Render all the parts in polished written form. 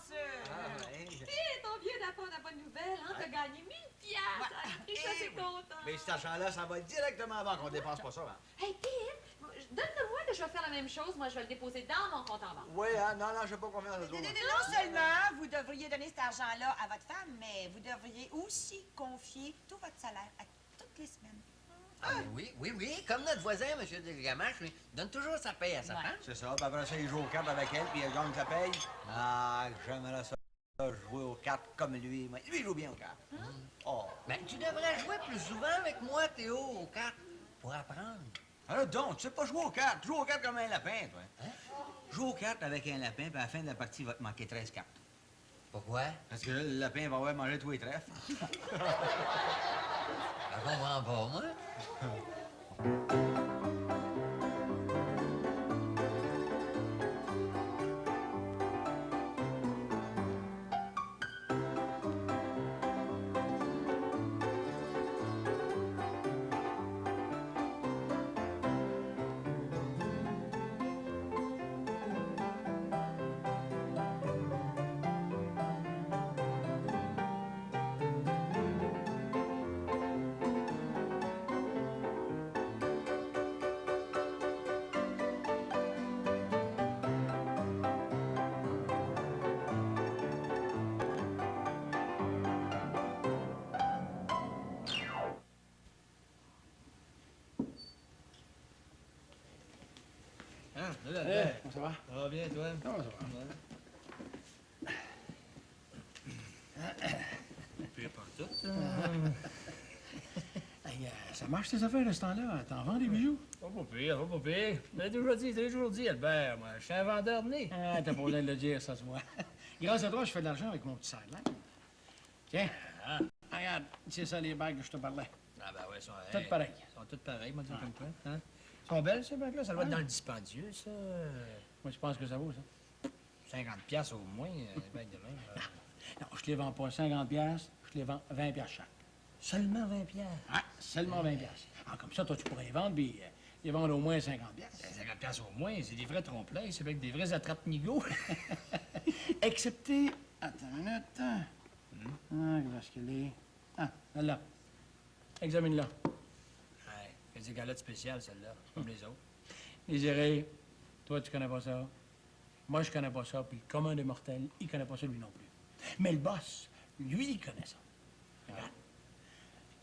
chanceux. Hé, ton vieux d'apprendre la bonne nouvelle, hein? T'as gagné 1000 piastres. Je suis assez content. Mais cet argent-là, ça va directement avant qu'on dépense pas ça, hein? Hey, Pete, donne-le-moi, là, je vais faire la même chose. Moi, je vais le déposer dans mon compte en banque. Oui, hein? Non, je n'ai pas confiance à toi. Non seulement vous devriez donner cet argent-là à votre femme, mais vous devriez aussi confier tout votre salaire à toutes les semaines. Ah, oui, comme notre voisin, M. Delgamache, lui, donne toujours sa paye à sa femme. C'est ça, puis après ça, il joue aux cartes avec elle, puis il gagne sa paye. Ah, j'aimerais ça jouer aux cartes comme lui. Lui, il joue bien aux cartes. Oh. Ben, tu devrais jouer plus souvent avec moi, Théo, aux cartes, pour apprendre. Alors donc, tu sais pas jouer aux cartes. Joue aux cartes comme un lapin, toi. Hein? Joue aux cartes avec un lapin, puis à la fin de la partie, il va te manquer 13 cartes. Pourquoi? Parce que là, le lapin va avoir mangé tous les trèfles. Je comprends pas, moi. Comment ça va? Ça va bien, toi? Comment ça va? Pire pas tout. Hey, ça marche tes affaires de ce temps-là? T'en vends des bijoux? Pas pire, pas pire. Je l'ai toujours dit, Albert, moi. Je suis un vendeur de nez. Ah, t'as pas besoin de le dire, ça se voit. Grâce à toi, je fais de l'argent avec mon petit sideline. Tiens, regarde, c'est ça les bagues que je te parlais. Ah, ben ouais, ils sont... Toutes pareilles. Ils sont toutes pareilles, moi, dire comme toi. Hein? Ils sont belles, ces bagues-là. Ça doit être dans le dispendieux, ça. Moi, je pense que ça vaut, ça. 50 piastres au moins, les bagues de même. Non, je les vends pas 50 piastres, je les vends 20 piastres chaque. Seulement 20 piastres. Ah, seulement 20 piastres. Ah, comme ça, toi, tu pourrais les vendre, puis les vendre au moins 50 piastres. 50 piastres au moins, c'est des vrais trompe-l'œil, c'est avec des vrais attrape-nigauds. Excepté... Attends une minute. Ah, qu'est-ce qu'elle est? Ah, celle-là. Examine-la. Ouais, c'est des galettes spéciales, celle-là, comme les autres. Désiré, toi, tu connais pas ça. Moi, je connais pas ça, puis le commun des mortels, il connaît pas ça, lui non plus. Mais le boss, lui, il connaît ça. Regarde.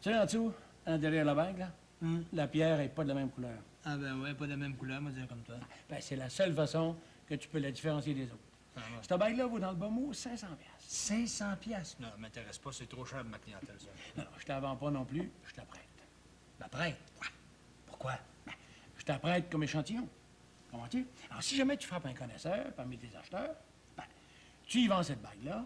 Tu sais, en dessous, derrière la bague, là, la pierre est pas de la même couleur. Ah ben ouais, pas de la même couleur, moi, dire comme toi. Ben, c'est la seule façon que tu peux la différencier des autres. Ah, ouais. Cette bague-là vaut dans le bas mot 500 piastres. 500 piastres? Non, ça m'intéresse pas, c'est trop cher de ma clientèle, ça. Non, je te la vends pas non plus, je te la prête. La prête? Ouais. Pourquoi? Ben, je te la prête comme échantillon. Comprends-tu? Alors, si jamais tu frappes un connaisseur parmi tes acheteurs, ben, tu y vends cette bague-là.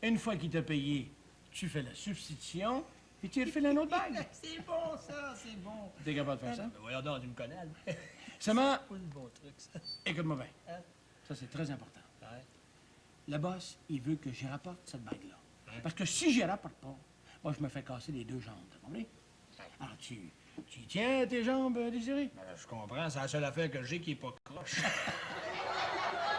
Une fois qu'il t'a payé, tu fais la substitution, et tu lui refais une autre bague. C'est bon, ça, c'est bon. T'es capable de faire ça? Ben voyons donc, tu me connais, Albert. Seulement, C'est le bon truc, ça. écoute-moi bien. Hein? Ça, c'est très important. Ouais. Le boss, il veut que j'y rapporte cette bague-là. Parce que si j'y rapporte pas, moi, je me fais casser les 2 jambes, t'as compris? Alors, tu y tiens tes jambes, Désiré? Ben, je comprends, c'est la seule affaire que j'ai qui est pas croche.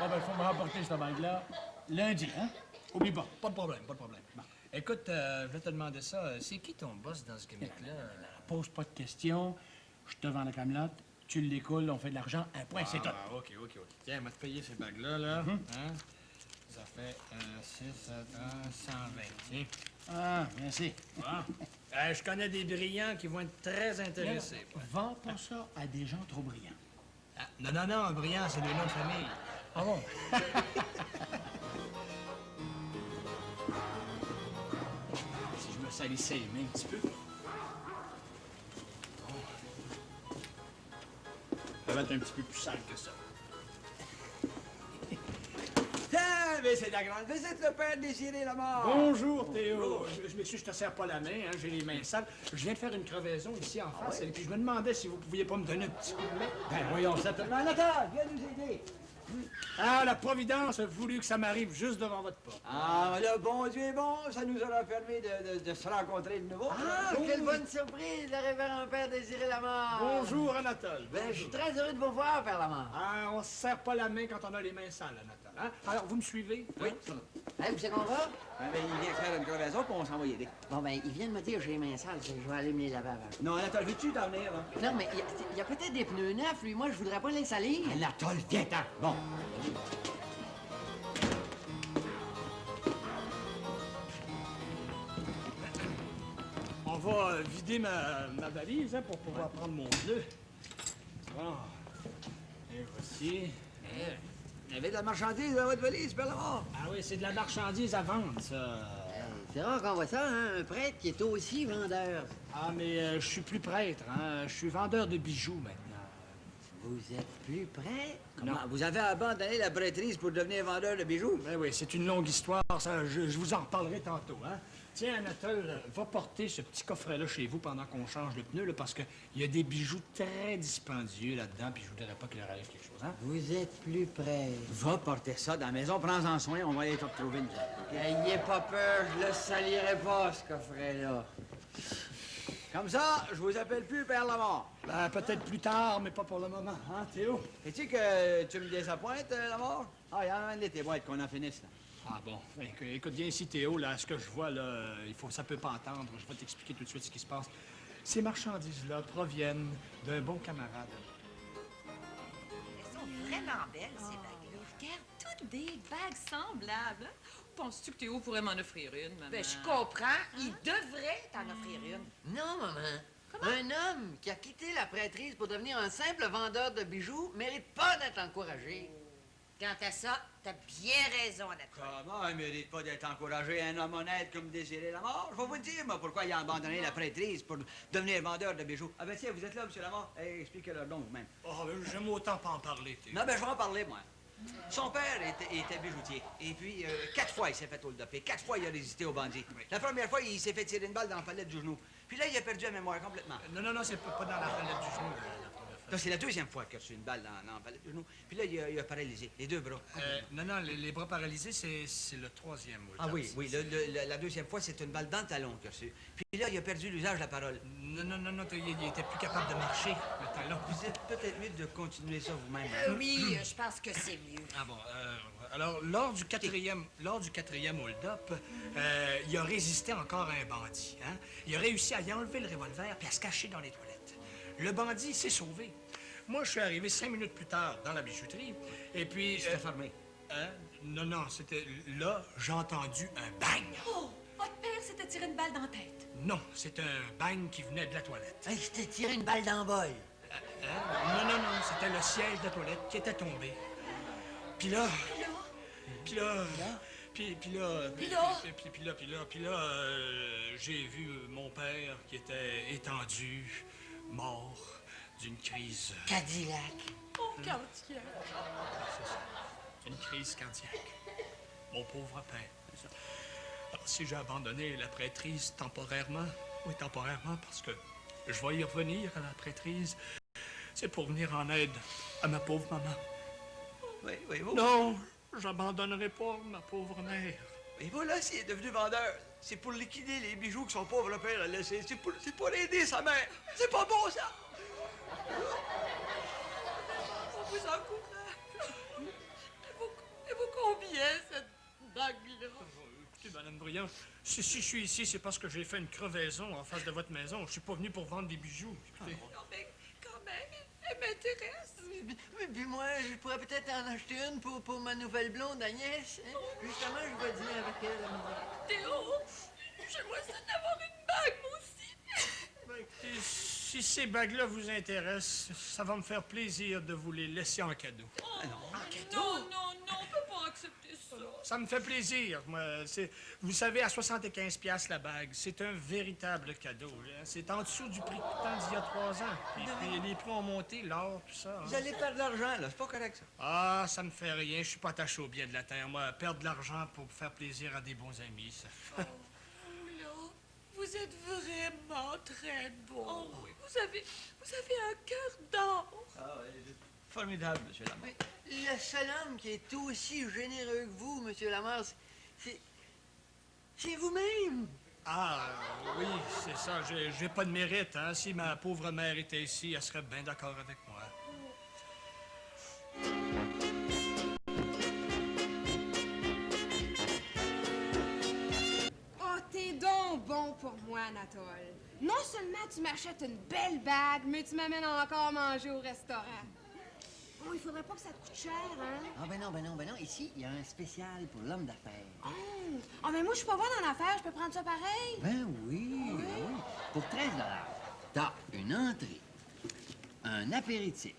Bon, ben, faut me rapporter cette bague-là lundi, hein? Oublie pas. Pas de problème, pas de problème. Bon. Écoute, je vais te demander ça. C'est qui ton boss dans ce gimmick-là? Pose pas de questions. Je te vends la camelote, tu l'écoules, on fait de l'argent, un point, c'est tout. Ah, OK. Tiens, on va te payer ces bagues-là, là. Hein? Ça fait 6, 120. Tiens. Ah, merci. Bon. Je connais des brillants qui vont être très intéressés. Vends pas ça à des gens trop brillants. Ah, non, un brillant, c'est le nom de famille. Ah bon? Si je me salissais les mains un petit peu. Ça va être un petit peu plus sale que ça. Ah, mais c'est la grande visite, le père Désiré Lamar. Bonjour, Théo. Je m'excuse, je te serre pas la main, hein, j'ai les mains sales. Je viens de faire une crevaison ici en face, et puis je me demandais si vous pouviez pas me donner un petit coup de main. Ben voyons, certainement. Nathan, viens nous aider. Ah, la Providence a voulu que ça m'arrive juste devant votre porte. Ah, le bon Dieu est bon, ça nous aura permis de se rencontrer de nouveau. Ah, quelle bonne surprise, le révérend père Désiré Lamar. Bonjour, Anatole. Ben, je suis très heureux de vous voir, père Lamar. Ah, on se serre pas la main quand on a les mains sales, Anatole. Hein? Alors, vous me suivez? Oui. Hein? Hey, où c'est qu'on va? Ben, il vient faire une crevaison, puis on s'en va y aider. Bon, ben, ils viennent me dire que j'ai les mains sales, je vais aller me les laver avant. Non, Anatole, veux-tu t'en venir, là? Non, mais il y a peut-être des pneus neufs, lui. Moi, je voudrais pas les salir. Anatole, viens-t'en. Bon. On va vider ma valise hein, pour pouvoir prendre mon pneu. Bon. Et voici. Il y avait de la marchandise dans votre valise, Bellemare. Ah oui, c'est de la marchandise à vendre, ça. C'est rare qu'on voit ça, hein? Un prêtre qui est aussi vendeur. Ah, mais je suis plus prêtre, hein. Je suis vendeur de bijoux maintenant. Vous êtes plus prêtre? Comment? Vous avez abandonné la prêtrise pour devenir vendeur de bijoux? Ben oui, c'est une longue histoire, ça. Je vous en reparlerai tantôt, hein. Tiens, Anatole, va porter ce petit coffret-là chez vous pendant qu'on change le pneu, là, parce qu'il y a des bijoux très dispendieux là-dedans, puis je voudrais pas qu'il leur arrive quelque chose, hein. Vous êtes plus prêtre. Va porter ça dans la maison, prends-en soin, on va aller te retrouver, nous autres. Ayez pas peur, je le salirai pas, ce coffret-là. Comme ça, je vous appelle plus Père Lamar. Ben, peut-être plus tard, mais pas pour le moment, hein, Théo? Sais-tu que tu me désappointes, Lamar? Ah, il y en a un de tes boîtes qu'on en finisse, là. Ah bon, écoute bien ici, Théo, là, ce que je vois, là, ça peut pas attendre. Je vais t'expliquer tout de suite ce qui se passe. Ces marchandises-là proviennent d'un bon camarade. Elles sont vraiment belles, ces bagues-là. Regarde, toutes des bagues semblables. Penses-tu que Théo pourrait m'en offrir une, maman? Ben, je comprends. Il devrait t'en offrir une. Non, maman. Un homme qui a quitté la prêtrise pour devenir un simple vendeur de bijoux mérite pas d'être encouragé. Quant à ça, t'as bien raison, Anatole. Comment il mérite pas d'être encouragé, un homme honnête comme Désiré Lamar? Je vais vous dire, moi, pourquoi il a abandonné la prêtrise pour devenir vendeur de bijoux. Ah ben tiens, vous êtes là, M. Lamar? Expliquez-leur donc vous-même. Oh, j'aime autant pas en parler, Théo. Non, ben je vais en parler, moi. Son père était bijoutier. Et puis, 4 fois, il s'est fait hold-upper. 4 fois, il a résisté aux bandits. La première fois, il s'est fait tirer une balle dans la palette du genou. Puis là, il a perdu la mémoire complètement. Non, c'est pas dans la palette du genou, la première fois. Là, c'est la deuxième fois qu'il a reçu une balle dans la palette du genou. Puis là, il a paralysé les deux bras. Non, les bras paralysés, c'est le troisième. Ah oui, la deuxième fois, c'est une balle dans le talon qu'il a reçu. Puis là, il a perdu l'usage de la parole. Non, il était plus capable de marcher, le talon. Vous êtes peut-être mieux de continuer ça vous-même. Hein? Oui, je pense que c'est mieux. Ah bon, alors, lors du quatrième hold-up, il a résisté encore à un bandit. Hein? Il a réussi à y enlever le revolver puis à se cacher dans les toilettes. Le bandit s'est sauvé. Moi, je suis arrivé 5 minutes plus tard dans la bijouterie, et puis... C'était fermé. Hein? Non, c'était... Là, j'ai entendu un bang. Oh, votre père s'était tiré une balle dans la tête. Non, c'est un bang qui venait de la toilette. Hey, je t'ai tiré une balle dans le bol. Hein? Non, c'était le siège de la toilette qui était tombé. Puis là, j'ai vu mon père qui était étendu, mort d'une crise. Cadillac. Oh, cardiaque. C'est ça, une crise cardiaque. Mon pauvre père. C'est ça. Alors, si j'ai abandonné la prêtrise temporairement, parce que je vais y revenir à la prêtrise, c'est pour venir en aide à ma pauvre maman. Oui, vous. Non, j'abandonnerai pas ma pauvre mère. Et voilà, s'il est devenu vendeur, c'est pour liquider les bijoux que son pauvre père a laissés. C'est pour aider sa mère. C'est pas bon, ça! On vous encourage. Elle vaut combien, cette bague-là? Écoutez, Madame Bruyant, si je suis ici, c'est parce que j'ai fait une crevaison en face de votre maison. Je suis pas venu pour vendre des bijoux. Écoutez. Non, mais quand même, elle m'intéresse. Puis moi, je pourrais peut-être en acheter une pour ma nouvelle blonde, Agnès. Hein? Justement, je vais dîner avec elle. Théo, j'aimerais ça d'avoir une bague, moi aussi. Ben, écoutez, si ces bagues-là vous intéressent, ça va me faire plaisir de vous les laisser en cadeau. Non, on peut pas accepter ça. Ça me fait plaisir. Moi, vous savez, à 75 $ la bague, c'est un véritable cadeau. Hein. C'est en dessous du prix coûtant d'il y a 3 ans. Puis les prix ont monté, l'or, tout ça. Hein. Vous allez perdre de l'argent, là. C'est pas correct, ça. Ah, ça me fait rien. Je suis pas attaché au bien de la terre. Moi, perdre de l'argent pour faire plaisir à des bons amis, ça. Vous, là, vous êtes vraiment très bon. Vous avez un cœur d'or. Ah, oui, formidable, monsieur Lamar. Mais le seul homme qui est aussi généreux que vous, Monsieur Lamar, c'est vous-même. Ah, oui, c'est ça. J'ai pas de mérite, hein. Si ma pauvre mère était ici, elle serait bien d'accord avec moi. pour moi, Anatole. Non seulement tu m'achètes une belle bague, mais tu m'amènes encore manger au restaurant. Oh, il faudrait pas que ça te coûte cher, hein? Ah, ben non. Ici, il y a un spécial pour l'homme d'affaires. Ah, mais moi, je suis pas bonne en affaires, je peux prendre ça pareil? Ben oui. Pour 13 t'as une entrée, un apéritif,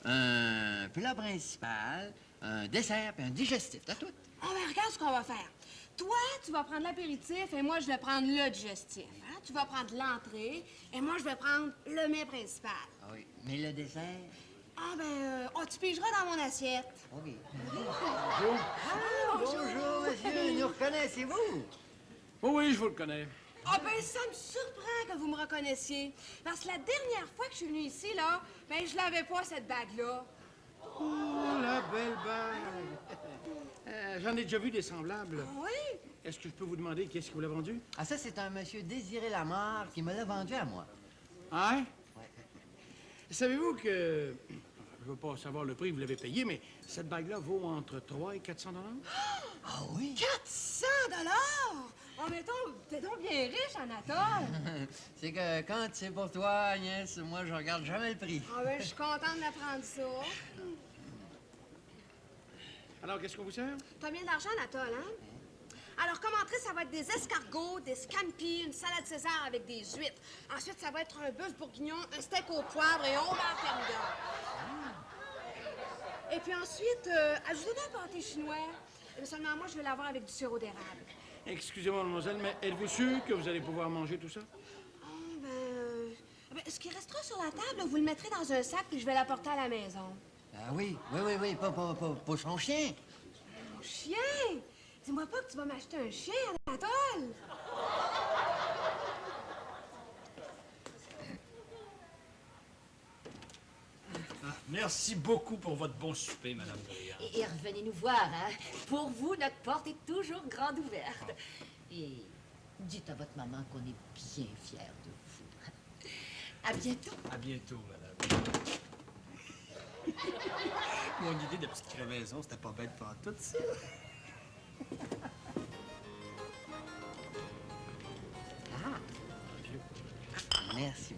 un plat principal, un dessert puis un digestif. T'as tout. Ah, ben regarde ce qu'on va faire. Toi, tu vas prendre l'apéritif et moi, je vais prendre le digestif. Hein? Tu vas prendre l'entrée et moi, je vais prendre le mets principal. Ah oui. Mais le dessert? Ah, ben, tu pigeras dans mon assiette. OK. Bonjour, monsieur. Nous reconnaissez-vous? Oui, je vous le connais. Ah, ben, ça me surprend que vous me reconnaissiez. Parce que la dernière fois que je suis venue ici, là, ben, je l'avais pas, cette bague-là. Oh, la belle bague. J'en ai déjà vu des semblables. Oui? Est-ce que je peux vous demander qui est-ce qui vous l'a vendu? Ah, ça, c'est un monsieur Désiré Lamar qui me l'a vendu à moi. Hein? Ouais. Savez-vous que... Je veux pas savoir le prix que vous l'avez payé, mais cette bague-là vaut entre 3 et 400 $. Ah oui? 400 $! Oh, mais t'es donc bien riche, Anatole. C'est que quand c'est pour toi, Agnès, moi, je regarde jamais le prix. Ah, ben, je suis contente d'apprendre ça. Alors, qu'est-ce qu'on vous sert? T'as bien de l'argent, Anatole, hein? Alors, comme entrée, ça va être des escargots, des scampi, une salade César avec des huîtres. Ensuite, ça va être un bœuf bourguignon, un steak au poivre et on va thermidor. Et puis ensuite, ajoutez un pâté chinois. Mais seulement moi, je vais l'avoir avec du sirop d'érable. Excusez-moi, mademoiselle, mais êtes-vous sûre que vous allez pouvoir manger tout ça? Ben, ce qui restera sur la table, vous le mettrez dans un sac puis je vais l'apporter à la maison. Ah oui, pour son chien. Mon chien! Dis-moi pas que tu vas m'acheter un chien, Anatole! Merci beaucoup pour votre bon souper, Madame Brillant. Et revenez nous voir, hein. Pour vous, notre porte est toujours grande ouverte. Et dites à votre maman qu'on est bien fiers de vous. À bientôt. À bientôt, Madame. Mon idée de petite crevaison, c'était pas bête pour tout ça. Merci.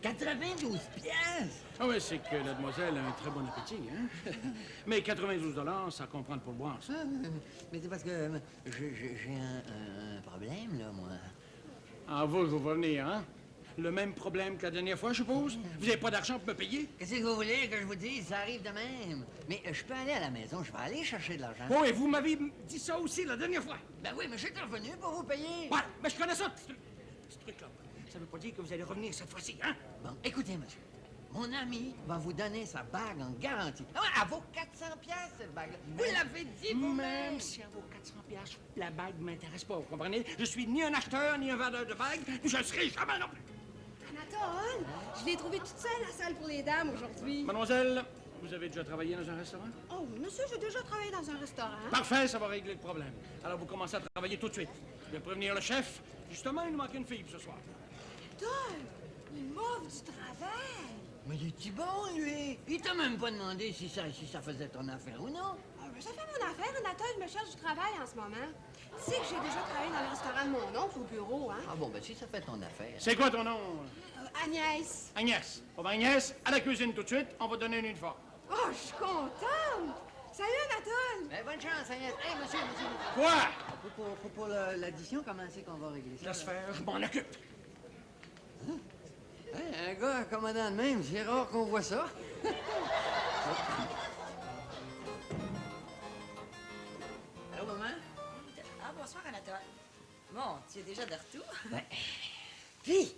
92 piastres! Ah oui, c'est que la demoiselle a un très bon appétit, hein? Mais 92 $, ça comprend pour le boire, ça. Mais c'est parce que j'ai un problème, là, moi. Ah, vous venez, hein? Le même problème que la dernière fois, je suppose? Vous n'avez pas d'argent pour me payer? Qu'est-ce que vous voulez que je vous dise? Ça arrive de même. Mais je peux aller à la maison, je vais aller chercher de l'argent. Oh, et vous m'avez dit ça aussi la dernière fois. Ben oui, mais je suis revenu pour vous payer. Ouais, mais je connais ça, ce truc-là. Ça veut pas dire que vous allez revenir cette fois-ci, hein? Bon, écoutez, monsieur. Mon ami va vous donner sa bague en garantie. Ah ouais, elle vaut 400 piastres, cette bague-là. Vous l'avez dit vous-même. Même si elle vaut 400 piastres, la bague m'intéresse pas, vous comprenez? Je suis ni un acheteur, ni un vendeur de bagues, je ne serai jamais non plus. Anatole, je l'ai trouvé toute seule, la salle pour les dames, aujourd'hui. Mademoiselle, vous avez déjà travaillé dans un restaurant? Oh, oui, monsieur, j'ai déjà travaillé dans un restaurant. Parfait, ça va régler le problème. Alors, vous commencez à travailler tout de suite. Je vais prévenir le chef. Justement, il nous manque une fille pour ce soir. Anatole, il m'offre du travail. Mais il est bon, lui. Il t'a même pas demandé si ça faisait ton affaire ou non. Ah, ben, ça fait mon affaire, Anatole, je me cherche du travail en ce moment. Tu sais que j'ai déjà travaillé dans le restaurant de mon oncle au bureau, hein? Ah bon, ben si ça fait ton affaire. C'est quoi ton nom? Agnès. Agnès. Bon, ben, Agnès, à la cuisine tout de suite. On va donner un uniforme. Oh, je suis contente. Salut, Anatole. Ben, bonne chance, Agnès. Hey, monsieur. Quoi? Pour l'addition, comment c'est qu'on va régler ça? Laisse faire, je m'en occupe. Hey, un gars accommodant de même, c'est rare qu'on voit ça. Allô, maman? Ah, bonsoir, Anatole. Bon, tu es déjà de retour? Ben. Puis,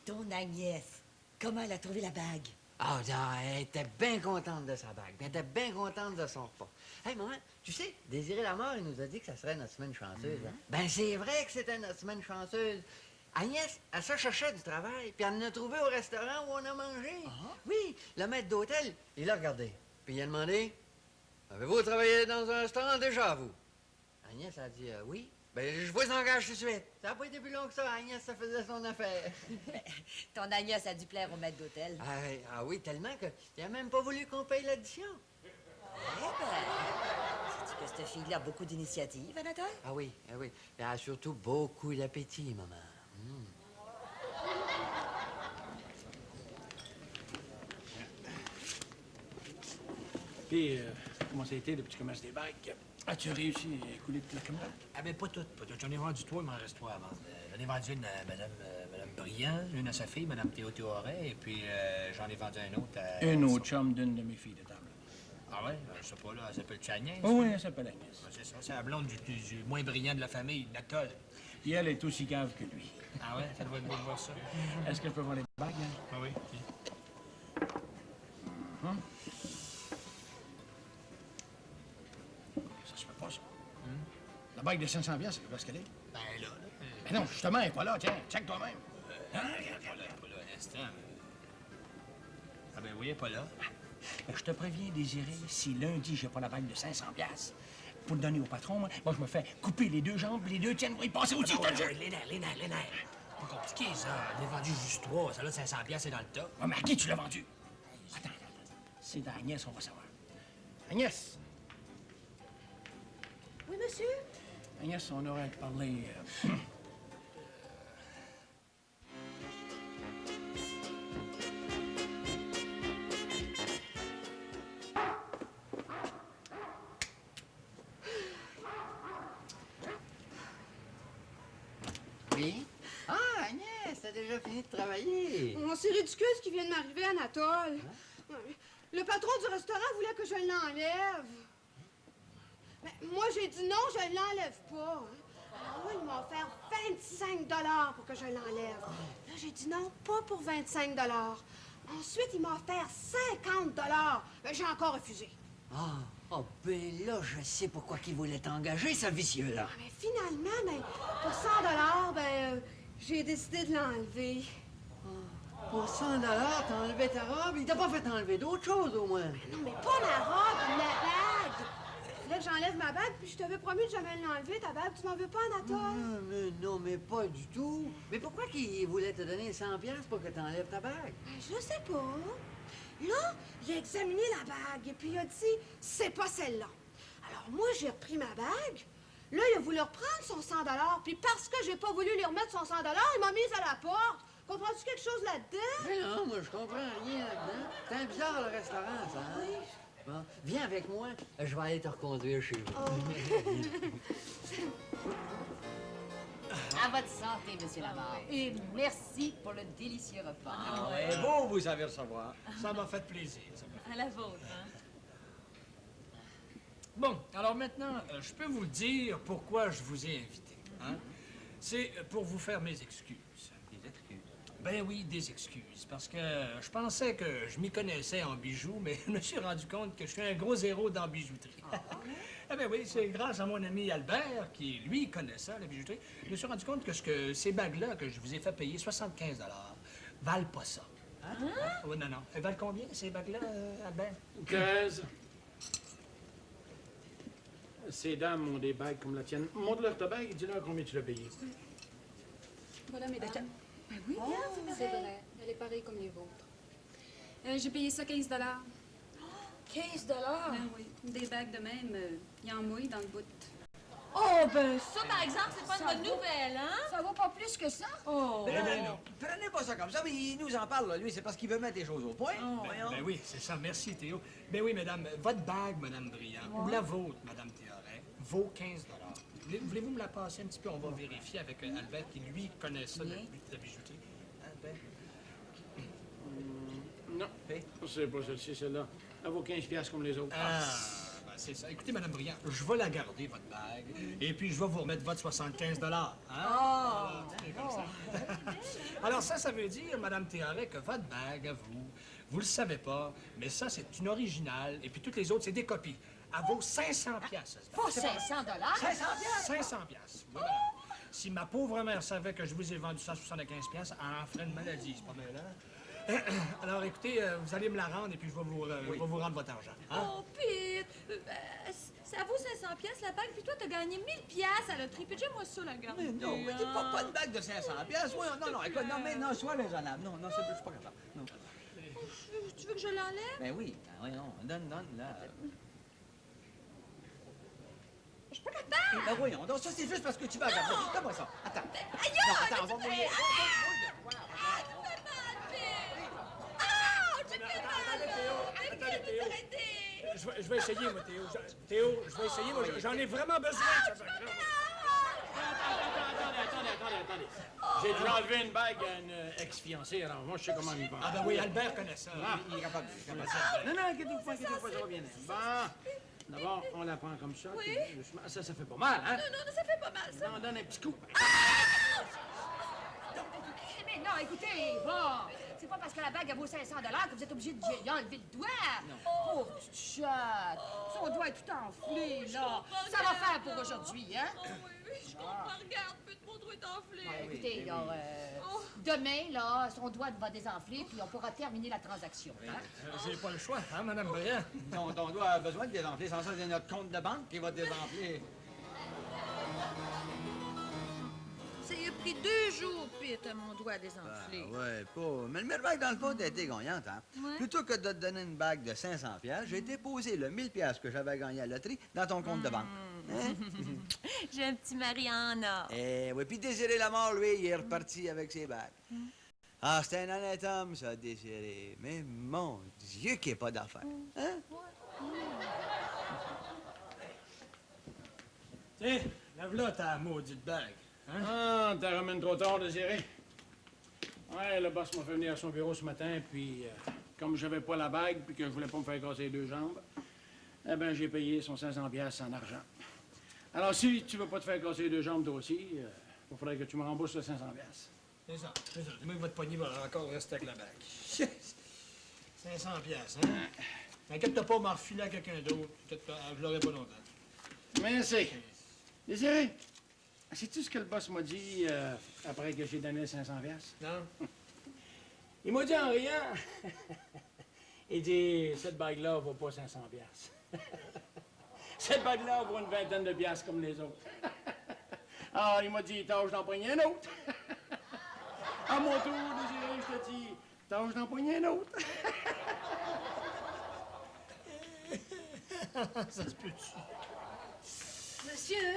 ton Agnès, comment elle a trouvé la bague? Ah, elle était bien contente de sa bague. Elle était bien contente de son repas. Hey, maman, tu sais, Désiré Lamar, il nous a dit que ça serait notre semaine chanceuse. Hein? Ben, c'est vrai que c'était notre semaine chanceuse. Agnès, elle se cherchait du travail, puis elle en a trouvé au restaurant où on a mangé. Oui, le maître d'hôtel, il l'a regardé. Puis il a demandé, « Avez-vous travaillé dans un restaurant déjà, vous? » Agnès a dit, « Oui. » Ben, je vous engage tout de suite. Ça n'a pas été plus long que ça. Agnès, ça faisait son affaire. Ton Agnès a dû plaire au maître d'hôtel. Ah oui, tellement qu'il n'a même pas voulu qu'on paye l'addition. Eh ben, sais-tu que cette fille-là a beaucoup d'initiatives, Anatole? Ah oui, ah oui. Elle a surtout beaucoup d'appétit, maman. Puis, comment ça a été, le petit commerce des bagues? As-tu réussi à écouler toute la commande? Ah, ben, pas toutes, pas toutes. J'en ai vendu 3, il m'en reste 3 à vendre. J'en ai vendu une à Madame Briand, une à sa fille, Madame Théo Théoret, et puis j'en ai vendu un autre à... Un autre chum d'une de mes filles de table. Ah ouais? Je sais pas, là, elle s'appelle Agnès. Oh, oui, elle s'appelle Agnès. Ouais, c'est ça, c'est la blonde du moins brillant de la famille, Natol. Puis elle est aussi cave que lui. Ah ouais? Ça doit être beau de voir ça. Est-ce que je peux voir les bagues, hein? Ah oui? Ça se fait pas, ça. La bague de 500 piastres, c'est parce qu'elle est. Ben là, Mais non, justement, elle est pas là, tiens, check toi-même. pas là, un instant. Ah ben oui, elle est pas là. Je te préviens, Désiré, si lundi, j'ai pas la bague de 500 piastres pour le donner au patron, moi, je me fais couper les 2 jambes, les 2 tiennes vont y passer aussi. Les nerfs. Pas compliqué, ça. J'en ai vendu juste 3. Ça, là, 500 piastres, c'est dans le tas. Ah, mais à qui tu l'as vendu? Attends. C'est dans Agnès, on va savoir. Agnès! Oui, monsieur? Agnès, on aurait à te parler. Oui? Ah, Agnès, t'as déjà fini de travailler. Oh, c'est ridicule ce qui vient de m'arriver, Anatole. Ouais. Le patron du restaurant voulait que je l'enlève. Mais moi, j'ai dit non, je l'enlève pas. Alors là, ils m'ont offert 25 $ pour que je l'enlève. Là, j'ai dit non, pas pour 25 $. Ensuite, il m'a offert 50 $. Ben, j'ai encore refusé. Ben là, je sais pourquoi qu'il voulait t'engager, ce vicieux-là. Ah, mais finalement, ben, pour 100 $, ben, j'ai décidé de l'enlever. Pour 100 $, t'as enlevé ta robe? Il t'a pas fait enlever d'autres choses, au moins. Non, mais pas la robe, la bague. Il fallait que j'enlève ma bague, puis je t'avais promis de jamais l'enlever, ta bague. Tu m'en veux pas, Anatole? Mais non, mais pas du tout. Mais pourquoi qu'il voulait te donner 100 piastres pour que t'enlèves ta bague? Ben, je sais pas. Là, il a examiné la bague, et puis il a dit, c'est pas celle-là. Alors moi, j'ai repris ma bague. Là, il a voulu reprendre son 100 $, puis parce que j'ai pas voulu lui remettre son 100 $, il m'a mise à la porte. Comprends-tu quelque chose là-dedans? Mais non, moi, je comprends rien là-dedans. C'est un bizarre, le restaurant, ça, hein? Oui. Bon, viens avec moi, je vais aller te reconduire chez vous. À votre santé, Monsieur Lamar. Et merci pour le délicieux repas. C'est beau, vous savez recevoir. Ça m'a fait plaisir. À la vôtre, hein? Bon, alors maintenant, je peux vous dire pourquoi je vous ai invité. Hein? C'est pour vous faire mes excuses. Des excuses. Ben oui, des excuses. Parce que je pensais que je m'y connaissais en bijoux, mais je me suis rendu compte que je suis un gros zéro dans la bijouterie. Ah ben oui, c'est grâce à mon ami Albert, qui, lui, connaît ça, la bijouterie. Je me suis rendu compte que ces bagues-là que je vous ai fait payer 75 $ valent pas ça. Hein? Oui, non. Elles valent combien, ces bagues-là, Albert? 15. Ces dames ont des bagues comme la tienne. Montre-leur ta bague et dis-leur combien tu l'as payé. Voilà, mesdames. Ben oui, bien, C'est vrai. Elle est pareille comme les vôtres. J'ai payé ça 15 $. 15 $? Ben oui. Des bagues de même, il y en mouille dans le bout. Oh, ben ça, par exemple, c'est pas une bonne nouvelle, hein? Ça vaut pas plus que ça? Oh! Ben non. Prenez pas ça comme ça, mais il nous en parle, là. Lui, c'est parce qu'il veut mettre les choses au point. Voyons. Ben oui, c'est ça. Merci, Théo. Ben oui, madame, votre bague, madame Briand, ou la vôtre, madame Théoret, vaut 15 $. Voulez-vous me la passer un petit peu? On va vérifier avec Albert, qui, lui, connaît ça, la bijouterie. Albert? Non, c'est pas celle-ci, celle-là. Elle vaut 15 piastres comme les autres. Ah, ben c'est ça. Écoutez, madame Briand, je vais la garder, votre bague, et puis je vais vous remettre votre 75 $. Hein? Voilà, c'est comme ça. Alors ça veut dire, madame Théoret, que votre bague, à vous le savez pas, mais ça, c'est une originale, et puis toutes les autres, c'est des copies. Elle vaut 500 piastres. Pas 500 $? 500 piastres. Oui, madame. Si ma pauvre mère savait que je vous ai vendu ça à 75 piastres, elle en ferait une maladie, c'est pas mal, hein? Alors, écoutez, vous allez me la rendre et puis je vais vous rendre votre argent. Hein? Oh, Pete! Ça vaut 500 piastres la bague, puis toi, t'as gagné 1000 piastres à la loterie. Puis moi ça, la garder. Mais non, mais t'es pas une bague de 500 piastres. Oui, non, écoute, non, sois raisonnable. Non, je suis pas capable. Non. Tu veux que je l'enlève? Ben oui, voyons, donne, là. Je suis pas capable. Ben voyons, donc ça, c'est juste parce que tu vas regarder. Donne-moi ça. Attends. Aïe, Non, attends, on va mouiller. Ah, tu fais mal, Phil! Ah, tu fais mal, là! Phil, arrêtez! Je vais essayer, moi, Théo. Théo, je vais essayer. Moi, j'en ai vraiment besoin de ce bague-là. Attendez. J'ai dû enlever une bague à une ex-fiancée, alors moi, je sais comment il va. Ah ben oui, Albert connaît ça. Il est capable. Non, inquiétez-vous pas, ça va bien aller. Bon, d'abord, on la prend comme ça. Oui. puis doucement. Ça fait pas mal, hein? Non, ça fait pas mal, ça. On donne un petit coup. Mais non, écoutez, bon, c'est pas parce que la bague vaut 500 que vous êtes obligé de lui enlever le doigt. Pauvre petite chatte. Son doigt est tout enflé, là. Ça va faire pour aujourd'hui, hein? Oh oui, je comprends. Regarde, mon doigt est enflé. Écoutez, là, demain, là, son doigt va désenfler, puis on pourra terminer la transaction. Hein? J'ai pas le choix, hein, Madame Briand? Ton doigt a besoin de désenfler. Sans ça, c'est notre compte de banque qui va désenfler. Ça y a pris 2 jours, Pete, à mon doigt désenflé. Ouais, pas. Mais le merveille, dans le fond, t'as été gagnante, hein? Ouais. Plutôt que de te donner une bague de 500 $, j'ai déposé le 1000 $ que j'avais gagné à la loterie dans ton compte de banque. Hein? J'ai un petit mari en or. Eh oui, puis Désiré Lamar, lui, il est reparti avec ses bagues. Ah, c'était un honnête homme, ça, Désiré. Mais mon Dieu, qu'il n'y ait pas d'affaires. Hein? Tiens, lave-la ta maudite bague. Hein? Ah, t'as ramène trop tard, Désiré. Ouais, le boss m'a fait venir à son bureau ce matin, puis comme j'avais pas la bague, puis que je voulais pas me faire casser les 2 jambes, eh ben j'ai payé son 500 $ en argent. Alors, si tu veux pas te faire casser les 2 jambes, toi aussi, il faudrait que tu me rembourses le 500 $. C'est ça. Demain, votre poignet va encore rester avec la bague. 500 $, hein? T'inquiète pas, m'en refiler à quelqu'un d'autre. Je l'aurai pas longtemps. Merci. Désiré, sais-tu ce que le boss m'a dit après que j'ai donné 500 $? Non? Il m'a dit en riant. Il dit, cette bague-là vaut pas 500 $. Cette bague-là vaut une vingtaine de piastres comme les autres. Alors, il m'a dit, tâche d'en poigner un autre. À mon tour, Désiré, je te dis, tâche d'en poigner un autre. Ça se peut-tu? Monsieur,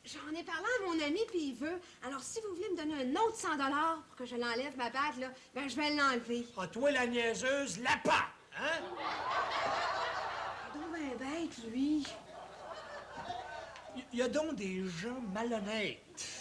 j'en ai parlé à mon ami, puis il veut. Alors, si vous voulez me donner un autre 100 $ pour que je l'enlève, ma bague, là, ben, je vais l'enlever. Ah, toi, la niaiseuse, lapin! Hein? Donc, ben bête, lui. Il y a donc des gens malhonnêtes